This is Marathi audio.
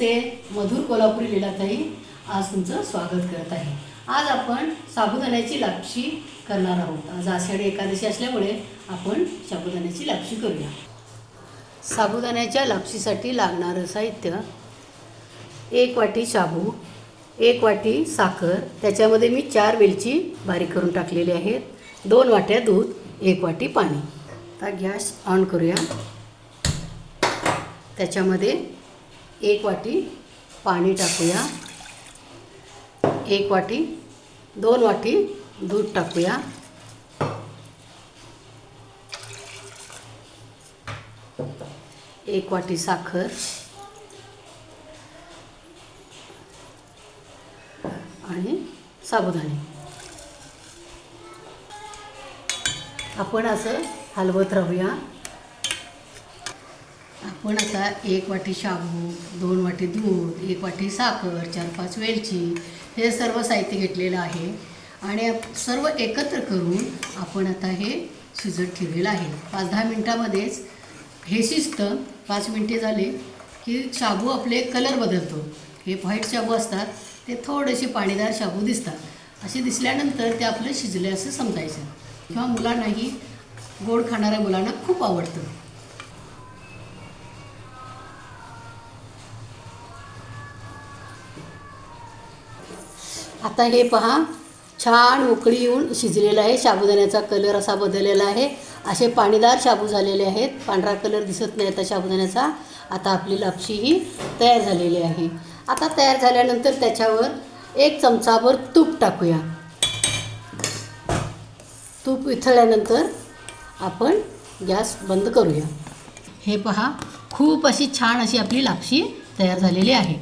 ते मधुर कोल्हापुरी लीलाताई आज तुमचं स्वागत करत आहे। आज आपण साबुदाण्याची लापशी करणार आहोत। आज आषाढी एकादशी असल्यामुळे आपण साबुदाण्याची लापशी करूया। साबुदाण्याच्या लापशीसाठी लागणारं साहित्य 1 वाटी शाबू, 1 वाटी साखर, त्याच्यामध्ये मी 4 वेलची बारीक करून टाकलेली आहेत, 2 वाट्या दूध, 1 वाटी पाणी। आता गॅस ऑन करूया। त्याच्यामध्ये 1 वाटी पाणी टाकूया, 1 वाटी 2 वाटी दूध टाकूया, एक वाटी साखर आणि साबुदाणे। आपण असं हलवत राहूया। आपण आता 1 वाटी शाबू, 2 वाटी दूध, 1 वाटी साखर, 4-5 वेलची हे सर्व साहित्य घेतलेलं आहे आणि सर्व एकत्र करून आपण आता हे शिजत ठेवलेलं आहे। 5-10 मिनिटांमध्येच हे शिजतं। 5 मिनिटे झाले की शाबू आपले कलर बदलतो। हे व्हाईट शाबू असतात, ते थोडेसे पाणीदार शाबू दिसतात। असे दिसल्यानंतर ते आपलं शिजले असं समजायचं। किंवा मुलांनाही, गोड खाणाऱ्या मुलांना खूप आवडतं। आता हे पहा, छान उकळी येऊन शिजलेलं आहे। साबुदाण्याचा कलर असा बदललेला आहे। असे पाणीदार शाबू झालेले आहेत, पांढरा कलर दिसत नाही आता साबुदाण्याचा। आता आपली लापशी ही तयार झालेली आहे। आता तयार झाल्यानंतर त्याच्यावर 1 चमचाभर तूप टाकूया। तूप वितळल्यानंतर आपण गॅस बंद करूया। हे पहा, खूप अशी छान अशी आपली लापशी तयार झालेली आहे।